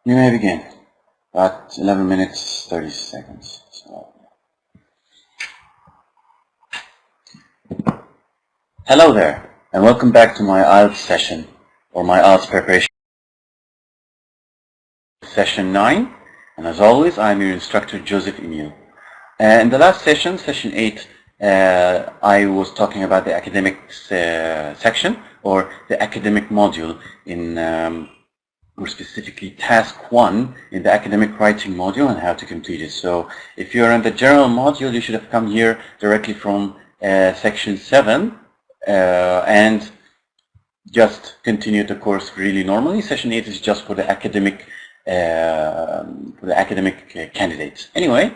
You may begin. About 11 minutes, 30 seconds. So. Hello there, and welcome back to my IELTS session, or my IELTS preparation session 9. And as always, I'm your instructor, Joseph Emil. In the last session, session 8, I was talking about the academics section, or the academic module in or specifically task 1 in the academic writing module and how to complete it. So if you're in the general module, you should have come here directly from section 7 and just continue the course really normally. Session 8 is just for the academic candidates. Anyway,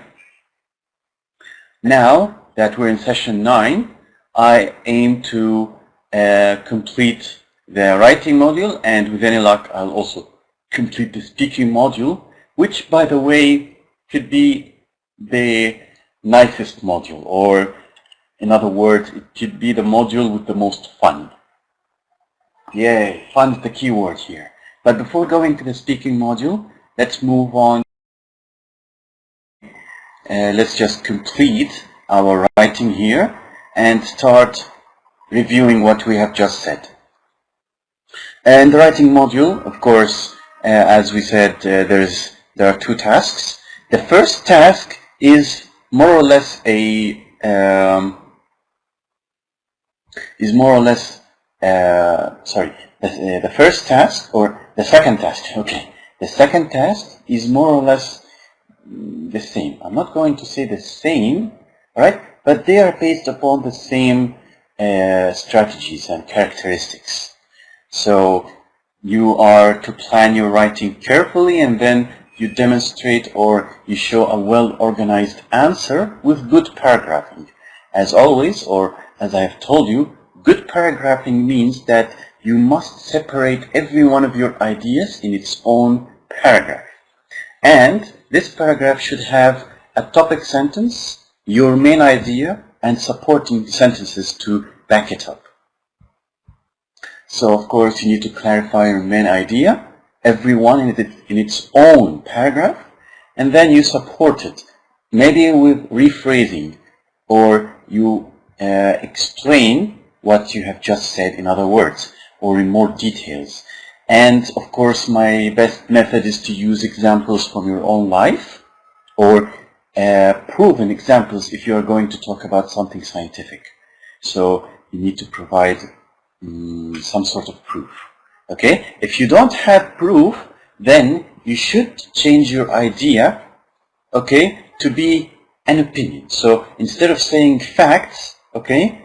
now that we're in session 9, I aim to complete the writing module, and with any luck I'll also complete the speaking module, which by the way could be the nicest module, or in other words, it could be the module with the most fun. Yay, fun is the key word here. But before going to the speaking module, let's move on. Let's just complete our writing here and start reviewing what we have just said. And the writing module, of course, as we said, there are two tasks. The first task is more or less the first task, or the second task. Okay, the second task is more or less the same. I'm not going to say the same, right? But they are based upon the same strategies and characteristics. So you are to plan your writing carefully, and then you demonstrate or you show a well-organized answer with good paragraphing. As always, or as I have told you, good paragraphing means that you must separate every one of your ideas in its own paragraph. And this paragraph should have a topic sentence, your main idea, and supporting sentences to back it up. So of course you need to clarify your main idea, every one in its own paragraph, and then you support it, maybe with rephrasing, or you explain what you have just said in other words, or in more details. And of course my best method is to use examples from your own life, or proven examples if you are going to talk about something scientific. So you need to provide some sort of proof. Okay? If you don't have proof, then you should change your idea, okay, to be an opinion. So instead of saying facts, okay,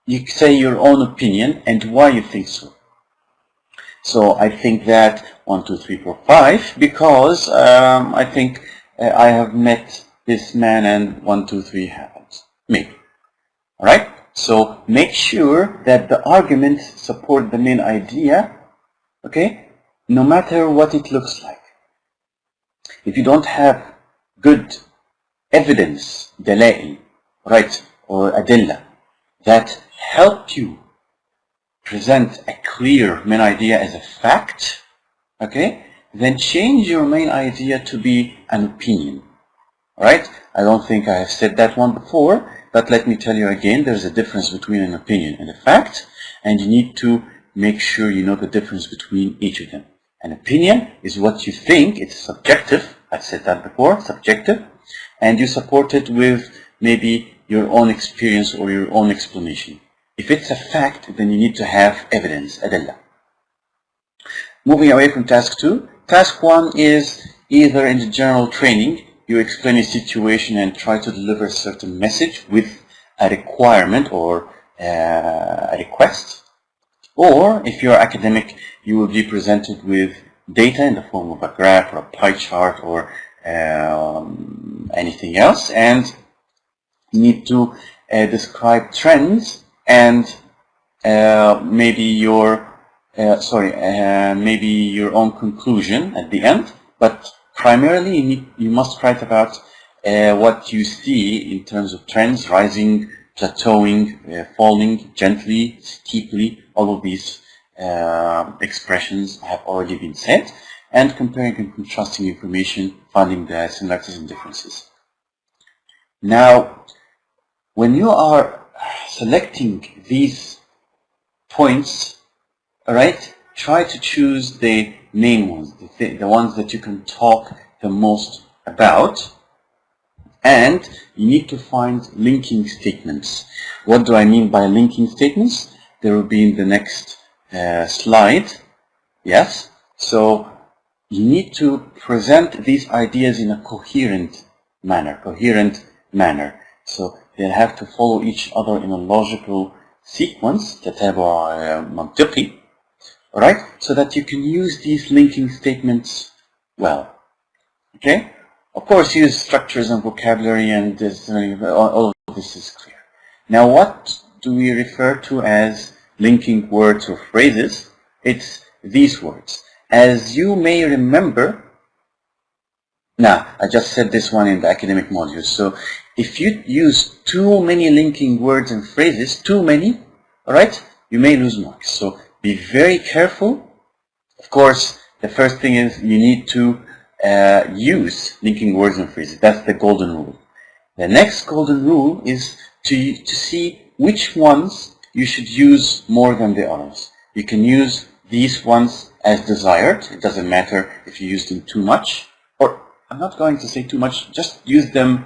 you say your own opinion and why you think so. So I think that 1, 2, 3, 4, 5 because I think I have met this man and 1, 2, 3 happens. Maybe. Alright? So make sure that the arguments support the main idea, okay, no matter what it looks like. If you don't have good evidence, دلائل, right, or adilla, that help you present a clear main idea as a fact, okay, then change your main idea to be an opinion. Right? I don't think I have said that one before, but let me tell you again, there's a difference between an opinion and a fact, and you need to make sure you know the difference between each of them. An opinion is what you think, it's subjective, I've said that before, subjective, and you support it with maybe your own experience or your own explanation. If it's a fact, then you need to have evidence, adilla. Moving away from task 2, task 1 is either in the general training, you explain a situation and try to deliver a certain message with a requirement or a request. Or if you're academic, you will be presented with data in the form of a graph or a pie chart or anything else, and you need to describe trends and maybe your own conclusion at the end, but primarily you must write about what you see in terms of trends, rising, plateauing, falling, gently, steeply. All of these expressions have already been said. and comparing and contrasting information, finding the similarities and differences. Now, when you are selecting these points, alright, try to choose the main ones, the ones that you can talk the most about, and you need to find linking statements. What do I mean by linking statements? There will be in the next slide. Yes, so you need to present these ideas in a coherent manner. So they have to follow each other in a logical sequence, تتابع منطقي, alright, so that you can use these linking statements well. Okay? Of course, use structures and vocabulary, and this, all of this is clear. Now, what do we refer to as linking words or phrases? It's these words. As you may remember, now, I just said this one in the academic module. So, if you use too many linking words and phrases, too many, alright, you may lose marks. So, be very careful. Of course, the first thing is you need to use linking words and phrases. That's the golden rule. The next golden rule is to see which ones you should use more than the others. You can use these ones as desired. It doesn't matter if you use them too much, or I'm not going to say too much, just use them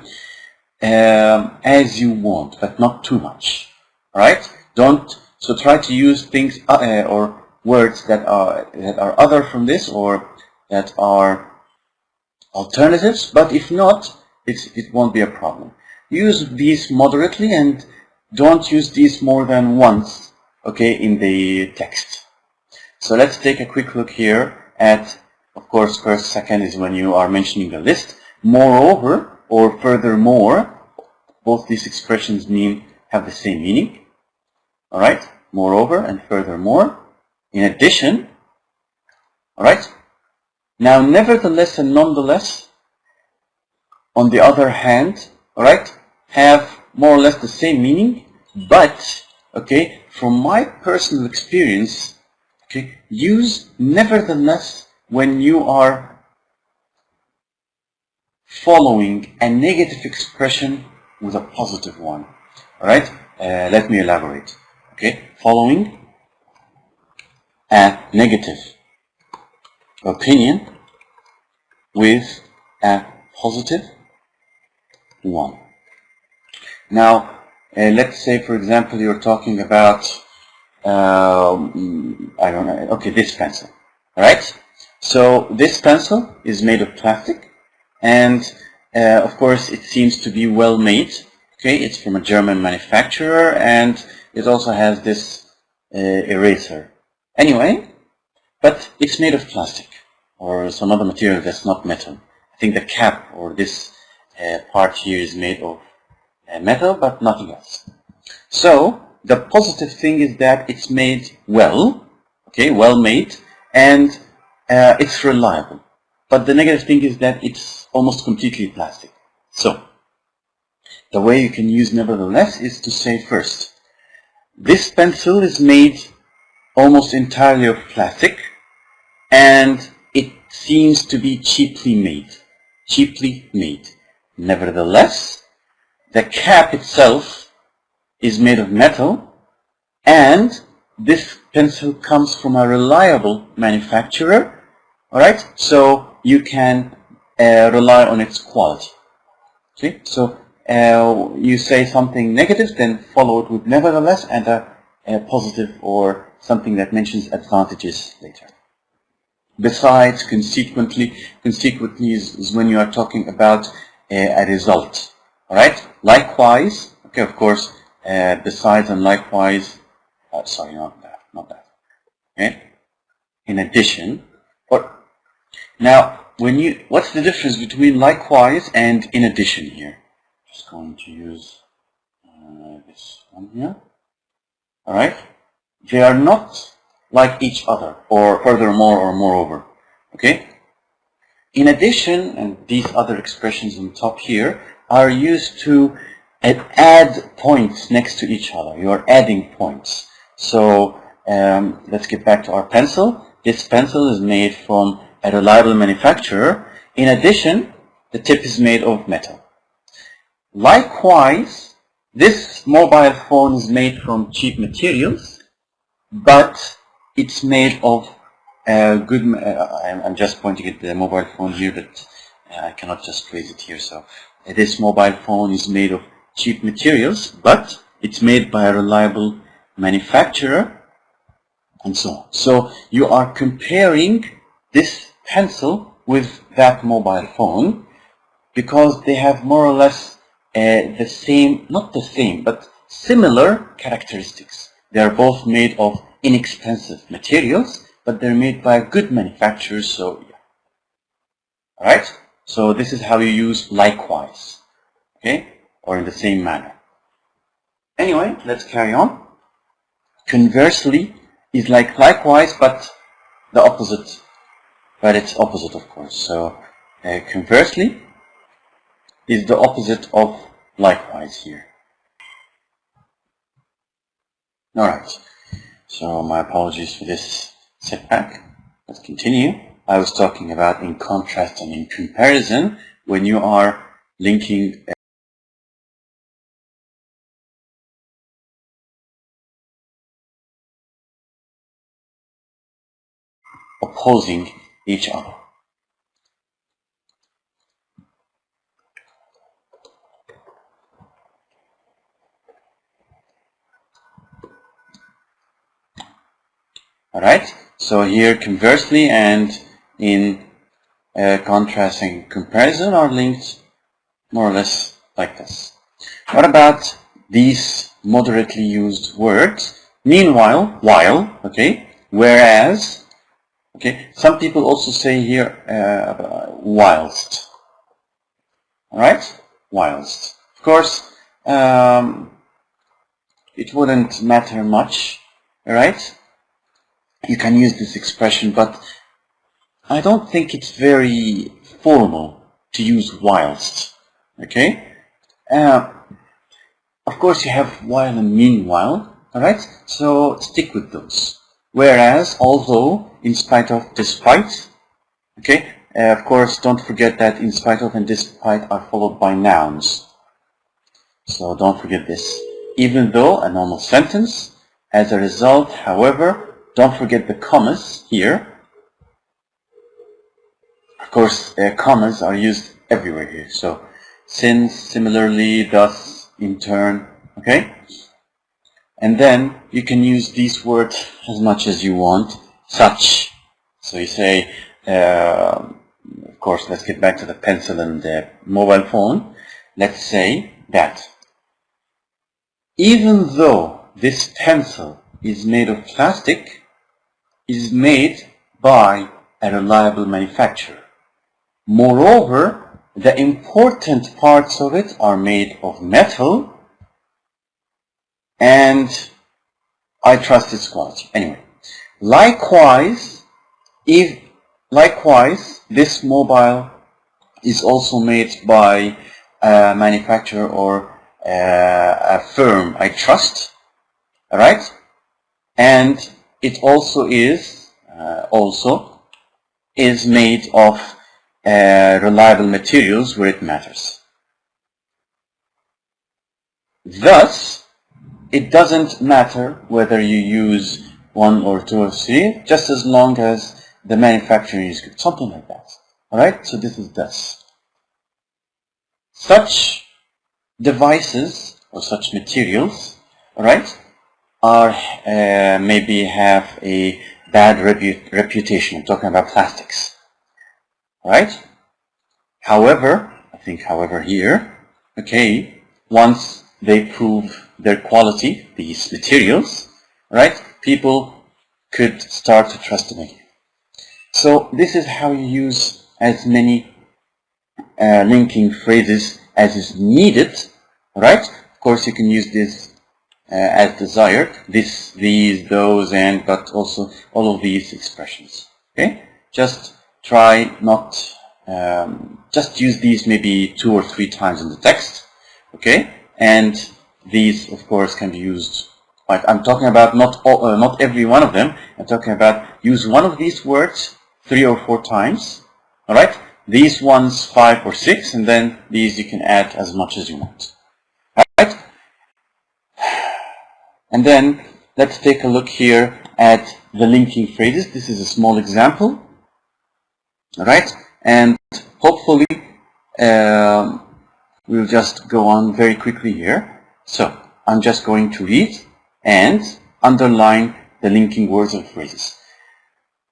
as you want, but not too much. Alright? So try to use things or words that are other from this, or that are alternatives, but if not, it won't be a problem. Use these moderately and don't use these more than once, okay, in the text. So let's take a quick look here at, of course, first, second is when you are mentioning the list. Moreover or furthermore, both these expressions have the same meaning. Alright, moreover and furthermore. In addition, alright. Now, nevertheless and nonetheless, on the other hand, alright, have more or less the same meaning, but, okay, from my personal experience, okay, use nevertheless when you are following a negative expression with a positive one. Alright, let me elaborate. Okay, following a negative opinion with a positive one. Now, let's say, for example, you're talking about, I don't know, okay, this pencil, alright? So, this pencil is made of plastic, and of course, it seems to be well made. Okay, it's from a German manufacturer, and it also has this eraser. Anyway, but it's made of plastic or some other material that's not metal. I think the cap or this part here is made of metal, but nothing else. So the positive thing is that it's made well, okay, well made, and it's reliable. But the negative thing is that it's almost completely plastic. So the way you can use nevertheless is to say first, this pencil is made almost entirely of plastic, and it seems to be cheaply made. Nevertheless, the cap itself is made of metal, and this pencil comes from a reliable manufacturer, alright? So you can rely on its quality. Okay? So you say something negative, then follow it with nevertheless and a positive or something that mentions advantages later. Besides, consequently is when you are talking about a result. Alright? Likewise, okay, of course, besides and likewise, sorry, not that. Okay? In addition, now, what's the difference between likewise and in addition here? Just going to use this one here. Alright? They are not like each other, or furthermore or moreover. Okay? In addition, and these other expressions on top here are used to add points next to each other. You are adding points. So let's get back to our pencil. This pencil is made from a reliable manufacturer. In addition, the tip is made of metal. Likewise, this mobile phone is made from cheap materials, but it's made of good. I'm just pointing at the mobile phone here, but I cannot just trace it here. So this mobile phone is made of cheap materials, but it's made by a reliable manufacturer, and so on. So you are comparing this pencil with that mobile phone because they have more or less the same, not the same, but similar characteristics. They are both made of inexpensive materials, but they're made by good manufacturers, so yeah. Alright? So this is how you use likewise, okay? Or in the same manner. Anyway, let's carry on. Conversely is like likewise, but the opposite. But it's opposite, of course. So conversely is the opposite of likewise here. Alright. So my apologies for this setback. Let's continue. I was talking about in contrast and in comparison when you are linking opposing each other. Alright, so here conversely and in contrast and comparison are linked more or less like this. What about these moderately used words? Meanwhile, while, okay, whereas, okay, some people also say here whilst. Alright, whilst. Of course, it wouldn't matter much, alright? You can use this expression, but I don't think it's very formal to use whilst, okay? Of course, you have while and meanwhile, alright? So stick with those. Whereas, although, in spite of, despite, okay? Of course, don't forget that in spite of and despite are followed by nouns. So don't forget this. Even though a normal sentence, as a result, however, don't forget the commas here. Of course, commas are used everywhere here. So, since, similarly, thus, in turn, okay? And then you can use these words as much as you want. Such. So you say, of course, let's get back to the pencil and the mobile phone. Let's say that even though this pencil is made of plastic, is made by a reliable manufacturer. Moreover, the important parts of it are made of metal, and I trust its quality. Anyway, likewise, this mobile is also made by a manufacturer or a firm I trust. All right, and it also is made of reliable materials where it matters. Thus, it doesn't matter whether you use one or two or three, just as long as the manufacturing is good. Something like that. Alright? So this is thus. Such devices or such materials, alright, are maybe have a bad reputation. I'm talking about plastics. Right? However, I think however here, okay, once they prove their quality, these materials, right, people could start to trust them again. So this is how you use as many linking phrases as is needed, right? Of course, you can use this as desired, this, these, those, and, but also all of these expressions, okay? Just try not, just use these maybe 2 or 3 times in the text, okay? And these, of course, can be used, like I'm talking about not every one of them, I'm talking about use one of these words 3 or 4 times. All right, these ones 5 or 6, and then these you can add as much as you want. All right, and then let's take a look here at the linking phrases. This is a small example. All right, and hopefully we'll just go on very quickly here. So I'm just going to read and underline the linking words and phrases.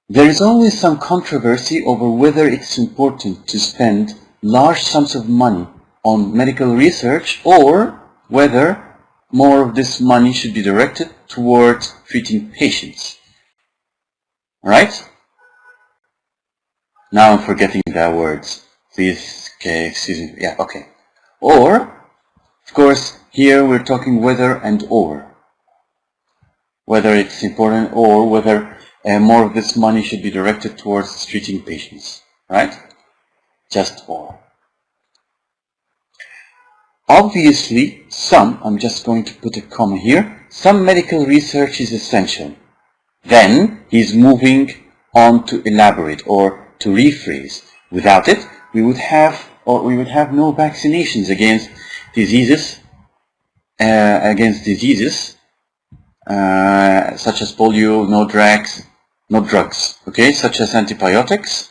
There is always some controversy over whether it's important to spend large sums of money on medical research or whether more of this money should be directed towards treating patients. All right? Now I'm forgetting the words. Please, okay, excuse me. Yeah, okay. Or, of course, here we're talking whether and or. Whether it's important or whether more of this money should be directed towards treating patients. Right? Just or. Obviously, I'm just going to put a comma here, some medical research is essential. Then he's moving on to elaborate or to rephrase. Without it, we would have no vaccinations against diseases such as polio, no drugs, okay, such as antibiotics,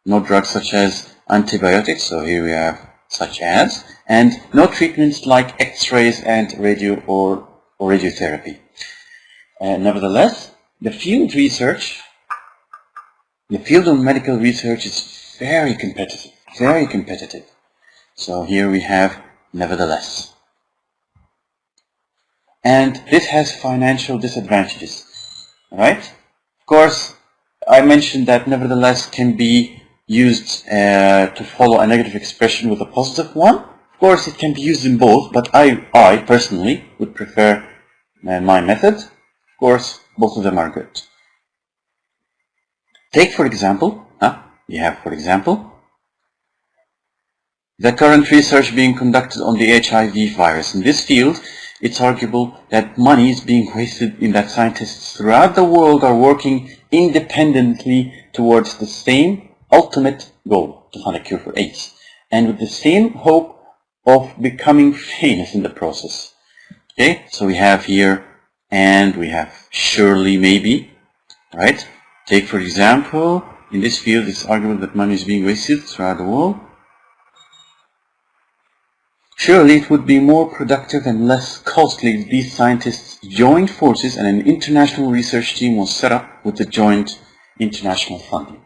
no drugs such as antibiotics. So here we have such as, and no treatments like X-rays and radio or radiotherapy. Nevertheless, the field of medical research is very competitive. So here we have nevertheless. And this has financial disadvantages, right? Of course, I mentioned that nevertheless can be used to follow a negative expression with a positive one. Of course, it can be used in both, but I personally would prefer my method. Of course, both of them are good. Take, for example, the current research being conducted on the HIV virus. In this field, it's arguable that money is being wasted in that scientists throughout the world are working independently towards the same ultimate goal, to find a cure for AIDS, and with the same hope of becoming famous in the process. Okay, so we have here, and we have surely, maybe, right? Take, for example, in this field, it's arguable that money is being wasted throughout the world. Surely it would be more productive and less costly if these scientists joined forces and an international research team was set up with the joint international funding.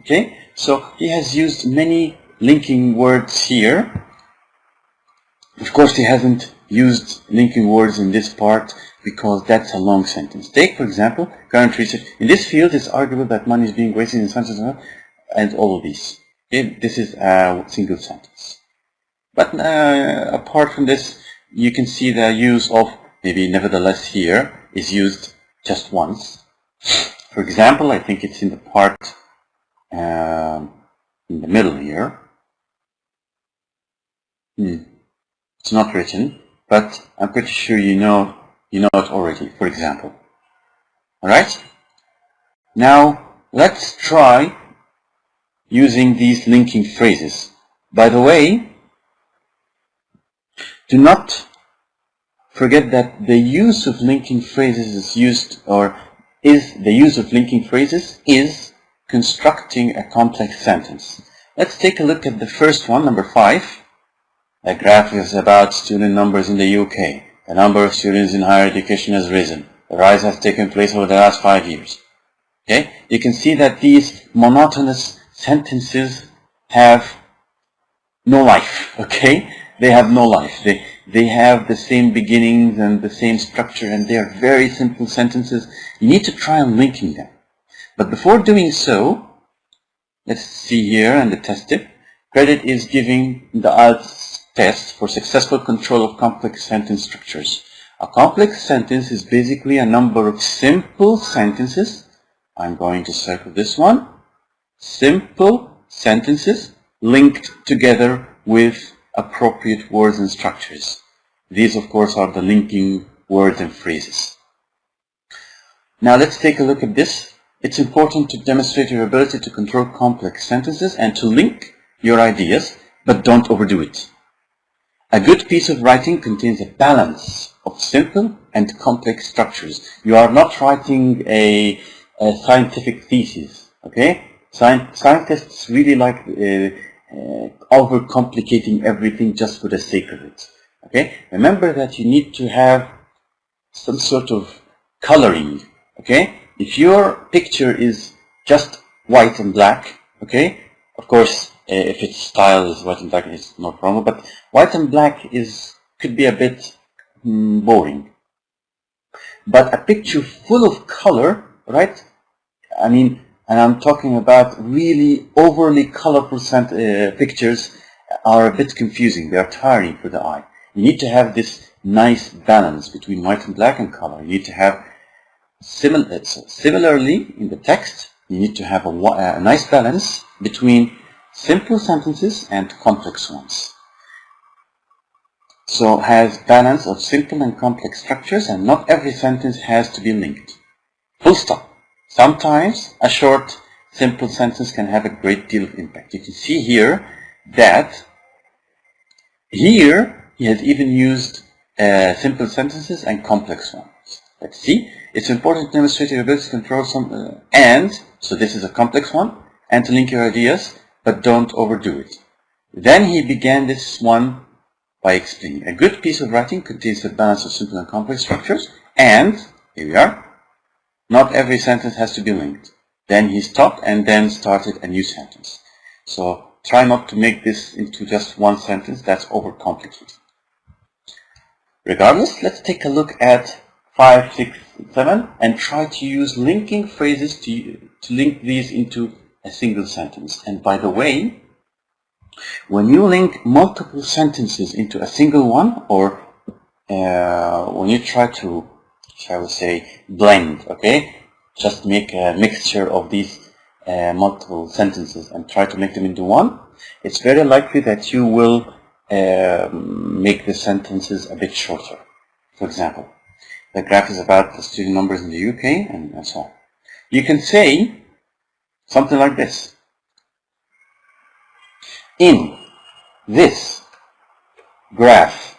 Okay, so he has used many linking words here. Of course, he hasn't used linking words in this part because that's a long sentence. Take, for example, current research. In this field, it's arguable that money is being wasted in science and all of these. Okay? This is a single sentence. But apart from this, you can see the use of maybe nevertheless here is used just once. For example, I think it's in the part in the middle here. It's not written, but I'm pretty sure you know it already, for example. Alright? Now, let's try using these linking phrases. By the way, do not forget that the use of linking phrases is constructing a complex sentence. Let's take a look at the first one, number 5. A graph is about student numbers in the UK. The number of students in higher education has risen. The rise has taken place over the last 5 years. Okay? You can see that these monotonous sentences have no life. Okay? They have no life. They have the same beginnings and the same structure, and they are very simple sentences. You need to try on linking them. But before doing so, let's see here and the test tip. Credit is giving the IELTS test for successful control of complex sentence structures. A complex sentence is basically a number of simple sentences. I'm going to circle this one. Simple sentences linked together with appropriate words and structures. These, of course, are the linking words and phrases. Now let's take a look at this. it's important to demonstrate your ability to control complex sentences and to link your ideas, but don't overdo it. A good piece of writing contains a balance of simple and complex structures. You are not writing a scientific thesis, okay? Scientists really like overcomplicating everything just for the sake of it, okay? Remember that you need to have some sort of coloring, okay? If your picture is just white and black, okay? Of course, if its style is white and black, it's no problem, but white and black could be a bit boring. But a picture full of color, right? I mean, and I'm talking about really overly colorful pictures are a bit confusing. They are tiring for the eye. You need to have this nice balance between white and black and color. You need to have similarly in the text, you need to have a nice balance between simple sentences and complex ones. So has balance of simple and complex structures, and not every sentence has to be linked. Full stop. Sometimes a short, simple sentence can have a great deal of impact. You can see here that here he has even used simple sentences and complex ones. Let's see. It's important to demonstrate your ability to control some so this is a complex one, and to link your ideas, but don't overdo it. Then he began this one by explaining. A good piece of writing contains a balance of simple and complex structures, and here we are. Not every sentence has to be linked. Then he stopped and then started a new sentence. So try not to make this into just one sentence. That's overcomplicated. Regardless, let's take a look at 5, 6, 7 and try to use linking phrases to link these into a single sentence. And by the way, when you link multiple sentences into a single one, or when you try to, shall we say, blend, okay? Just make a mixture of these multiple sentences and try to make them into one, it's very likely that you will make the sentences a bit shorter. For example, the graph is about the student numbers in the UK and so on. You can say something like this. In this graph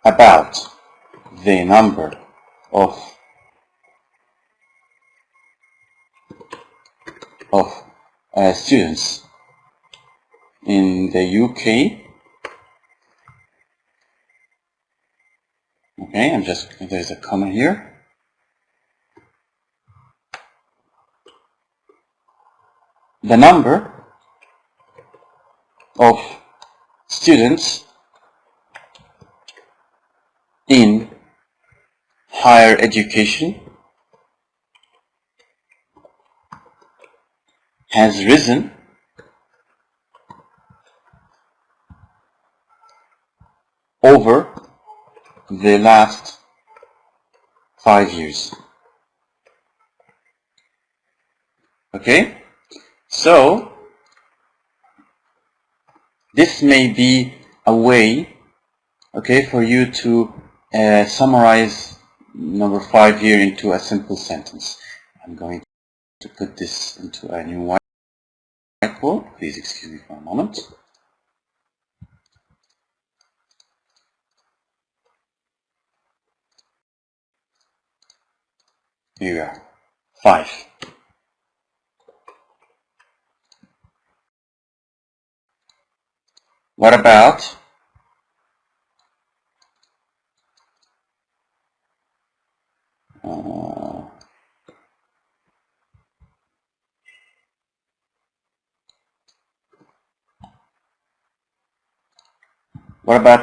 about the number of students in the UK, okay, there's a comma here. The number of students in higher education has risen over the last 5 years. Okay, so this may be a way, okay, for you to summarize number 5 here into a simple sentence. I'm going to put this into a new whiteboard. Please excuse me for a moment. Here we are. 5. What about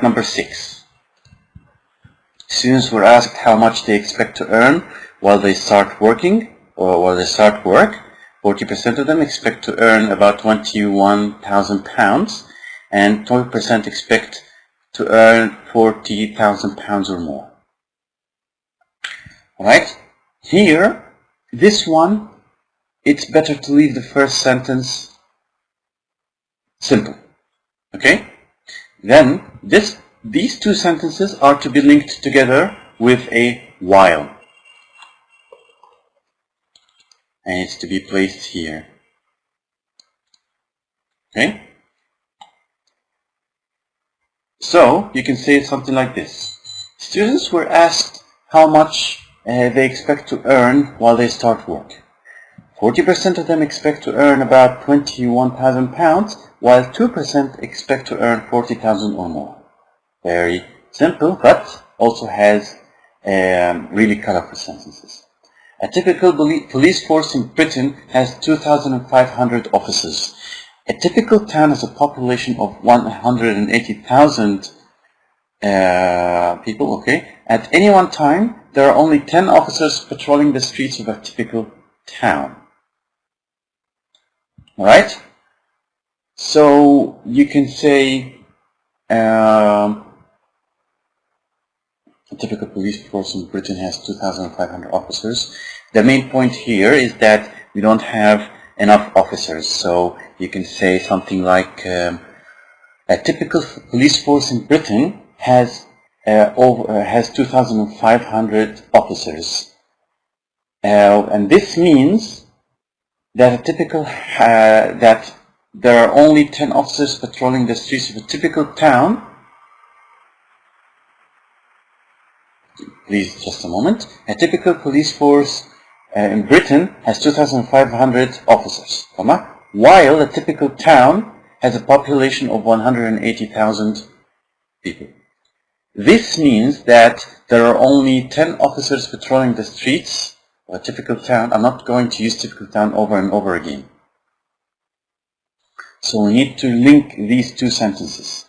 number 6? Students were asked how much they expect to earn while they start working, or while they start work. 40% of them expect to earn about £21,000, and 20% expect to earn £40,000 or more. Alright? Here, this one, it's better to leave the first sentence simple. Okay? Then, these two sentences are to be linked together with a while. and it's to be placed here. Okay? So you can say something like this. Students were asked how much they expect to earn while they start work. 40% of them expect to earn about £21,000, while 2% expect to earn 40,000 or more. Very simple, but also has really colorful sentences. A typical police force in Britain has 2,500 officers. A typical town has a population of 180,000 people, okay? At any one time, there are only 10 officers patrolling the streets of a typical town. Alright? So, you can say a typical police force in Britain has 2,500 officers. The main point here is that we don't have enough officers, so you can say something like a typical police force in Britain has 2,500 officers, and this means that that there are only 10 officers patrolling the streets of a typical town. Please, just a moment. A typical police force in Britain has 2,500 officers, while a typical town has a population of 180,000 people. This means that there are only 10 officers patrolling the streets of a typical town. I'm not going to use typical town over and over again. So we need to link these two sentences.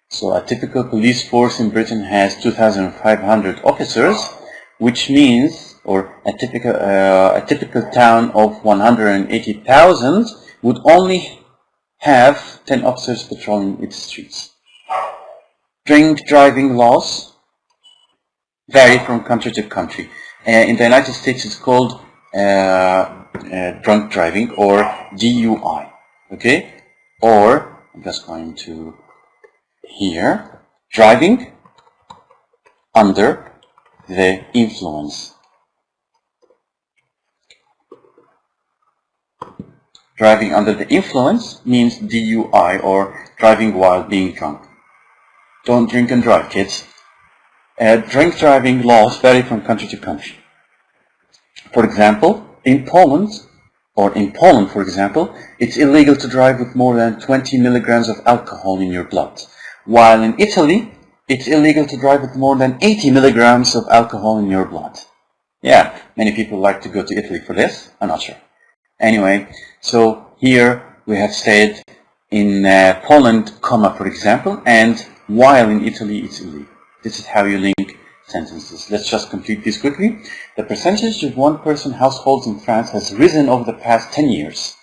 So a typical police force in Britain has 2,500 officers, which means, or a typical town of 180,000 would only have 10 officers patrolling its streets. Drink driving laws vary from country to country. In the United States, it's called drunk driving, or DUI. Okay, or I'm just going to here, driving under the influence. Driving under the influence means DUI, or driving while being drunk. Don't drink and drive, kids. Drink driving laws vary from country to country. For example, in Poland, for example, it's illegal to drive with more than 20 milligrams of alcohol in your blood. While in Italy, it's illegal to drive with more than 80 milligrams of alcohol in your blood. Yeah, many people like to go to Italy for this. I'm not sure. Anyway, so here we have said in Poland, for example, and while in Italy it's illegal. This is how you link sentences. Let's just complete this quickly. The percentage of one-person households in France has risen over the past 10 years.